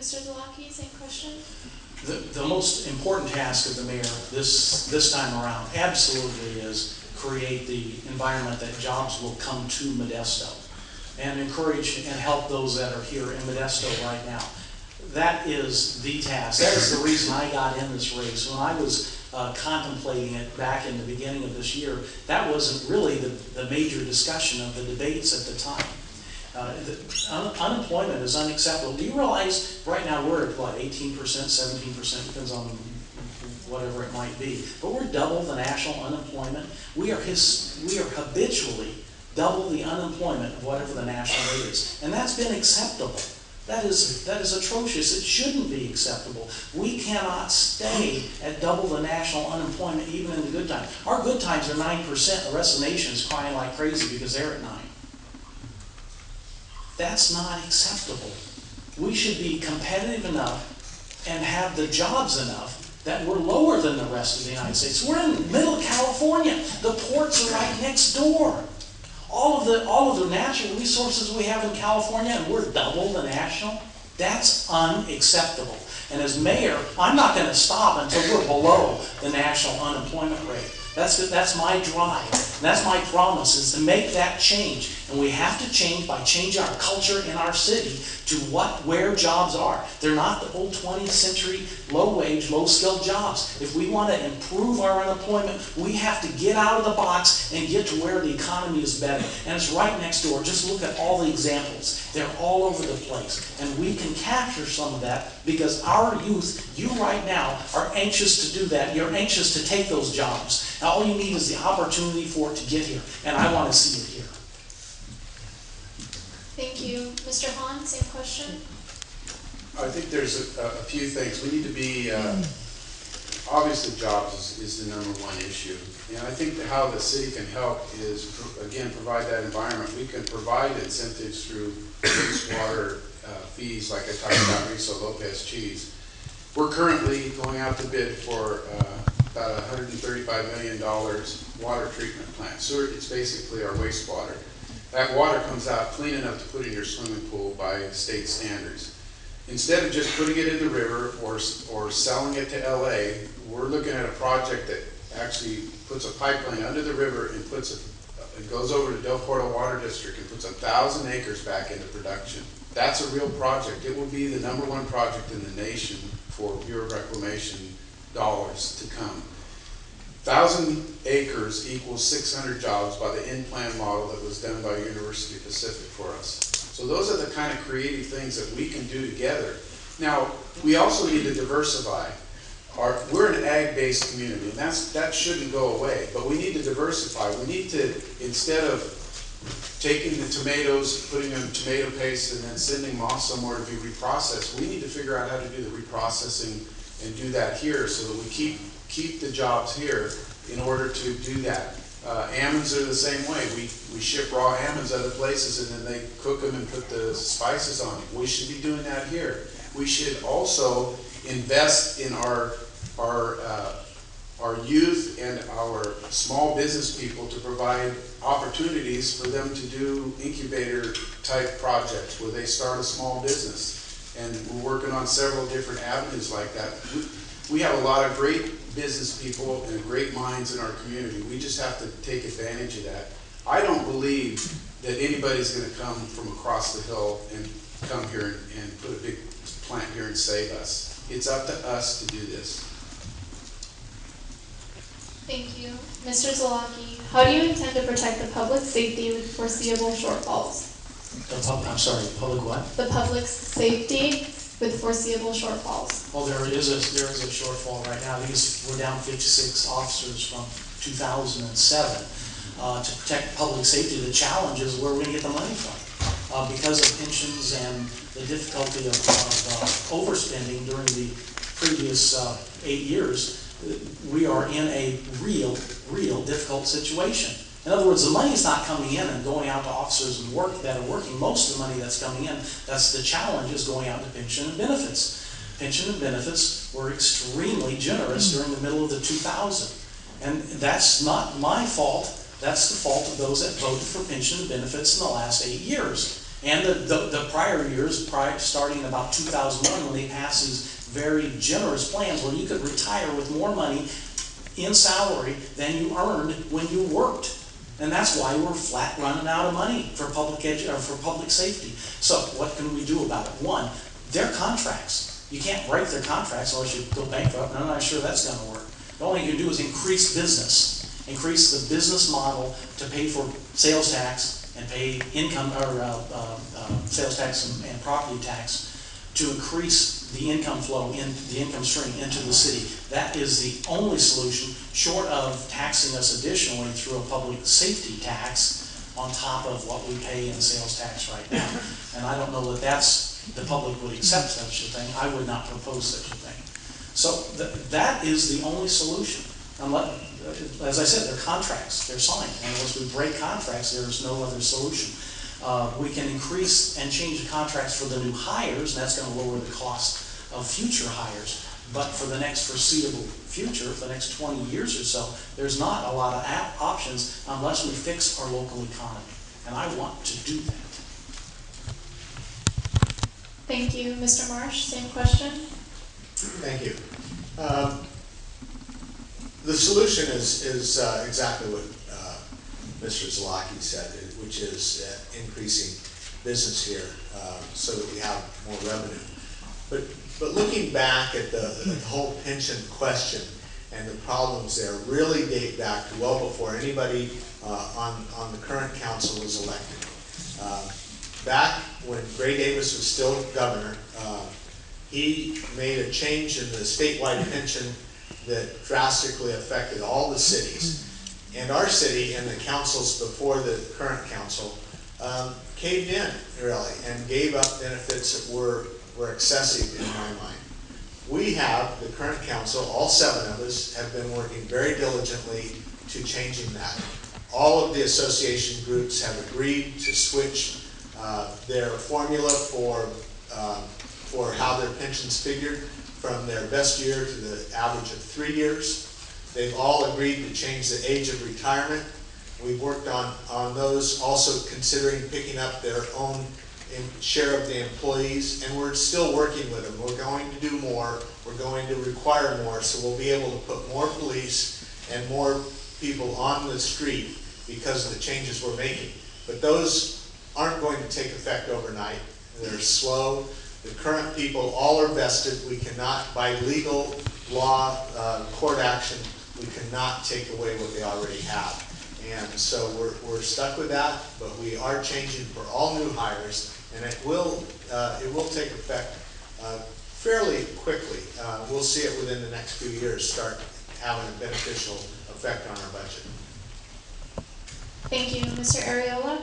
Mr. Zalaki, same question. The most important task of the mayor this time around absolutely is create the environment that jobs will come to Modesto and encourage and help those that are here in Modesto right now. That is the task. That is the reason I got in this race. When I was contemplating it back in the beginning of this year, that wasn't really the major discussion of the debates at the time. Unemployment is unacceptable. Do you realize right now we're at what, 18%, 17%, depends on whatever it might be. But we're double the national unemployment. We are habitually double the unemployment of whatever the national rate is. And that's been acceptable. That is atrocious. It shouldn't be acceptable. We cannot stay at double the national unemployment even in the good times. Our good times are 9%. The rest of the nation is crying like crazy because they're at 9%. That's not acceptable. We should be competitive enough and have the jobs enough that we're lower than the rest of the United States. We're in middle California. The ports are right next door. All of the natural resources we have in California, and we're double the national. That's unacceptable. And as mayor, I'm not going to stop until we're below the national unemployment rate. That's my drive. And that's my promise, is to make that change. And we have to change by changing our culture in our city to where jobs are. They're not the old 20th century low-wage, low-skilled jobs. If we want to improve our unemployment, we have to get out of the box and get to where the economy is better. And it's right next door. Just look at all the examples. They're all over the place. And we can capture some of that because our youth, you right now, are anxious to do that. You're anxious to take those jobs. Now, all you need is the opportunity for it to get here. And I want to see it here. Thank you. Mr. Hahn, same question. I think there's a few things. We need to be, obviously jobs is the #1 issue. And I think that how the city can help is, again, provide that environment. We can provide incentives through wastewater fees, like I talked about Riso Lopez cheese. We're currently going out to bid for about $135 million water treatment plant. So it's basically our wastewater. That water comes out clean enough to put in your swimming pool by state standards. Instead of just putting it in the river or selling it to LA, we're looking at a project that actually puts a pipeline under the river and it goes over to Del Porto Water District and puts 1,000 acres back into production. That's a real project. It will be the #1 project in the nation for Bureau of Reclamation dollars to come. 1,000 acres equals 600 jobs by the in-plan model that was done by University Pacific for us. So those are the kind of creative things that we can do together. Now, we also need to diversify. We're an ag-based community, and that shouldn't go away, but we need to diversify. We need to, instead of taking the tomatoes, putting them in tomato paste, and then sending them off somewhere to be reprocessed, we need to figure out how to do the reprocessing and do that here so that we keep the jobs here in order to do that. Almonds are the same way. We ship raw almonds other places and then they cook them and put the spices on it. We should be doing that here. We should also invest in our youth and our small business people to provide opportunities for them to do incubator type projects where they start a small business. And we're working on several different avenues like that. We have a lot of great business people and great minds in our community. We just have to take advantage of that. I don't believe that anybody's going to come from across the hill and come here and put a big plant here and save us. It's up to us to do this. Thank you. Mr. Zalaki, how do you intend to protect the public safety with foreseeable shortfalls? I'm sorry, public what? The public's safety with foreseeable shortfalls. Well, there is a shortfall right now. We're down 56 officers from 2007. To protect public safety, the challenge is where we're going to get the money from. Because of pensions and the difficulty of overspending during the previous 8 years, we are in a real difficult situation. In other words, the money's not coming in and going out to officers and that are working. Most of the money that's coming in, that's the challenge, is going out to pension and benefits. Pension and benefits were extremely generous during the middle of the 2000s. And that's not my fault. That's the fault of those that voted for pension and benefits in the last 8 years. And the prior years, starting about 2001, when they passed these very generous plans where you could retire with more money in salary than you earned when you worked. And that's why we're flat running out of money for public safety. So what can we do about it? One, their contracts. You can't break their contracts unless you go bankrupt, and I'm not sure that's going to work. The only thing you can do is increase business. Increase the business model to pay for sales tax and pay income or sales tax and property tax to increase the income flow in the income stream into the city. That is the only solution, short of taxing us additionally through a public safety tax on top of what we pay in sales tax right now. And I don't know that the public would accept such a thing. I would not propose such a thing. So that is the only solution. As I said, they're contracts, they're signed, and unless we break contracts, there is no other solution. We can increase and change the contracts for the new hires, and that's going to lower the cost of future hires. But for the next foreseeable future, for the next 20 years or so, there's not a lot of options unless we fix our local economy. And I want to do that. Thank you. Mr. Marsh, same question. Thank you. The solution is exactly what Mr. Zalaki said, which is increasing business here so that we have more revenue. But looking back at the whole pension question and the problems there really date back to well before anybody on the current council was elected. Back when Gray Davis was still governor, he made a change in the statewide pension that drastically affected all the cities. And our city and the councils before the current council caved in, really, and gave up benefits that were excessive in my mind. We have, the current council, all 7 of us, have been working very diligently to changing that. All of the association groups have agreed to switch their formula for how their pensions figured from their best year to the average of 3 years. They've all agreed to change the age of retirement. We've worked on those, also considering picking up their own share of the employees, and we're still working with them. We're going to do more. We're going to require more, so we'll be able to put more police and more people on the street because of the changes we're making. But those aren't going to take effect overnight. They're slow. The current people all are vested. We cannot, by legal law, court action, we cannot take away what they already have. And so we're stuck with that, but we are changing for all new hires, and it will take effect fairly quickly. We'll see it within the next few years start having a beneficial effect on our budget. Thank you. Mr. Ariola?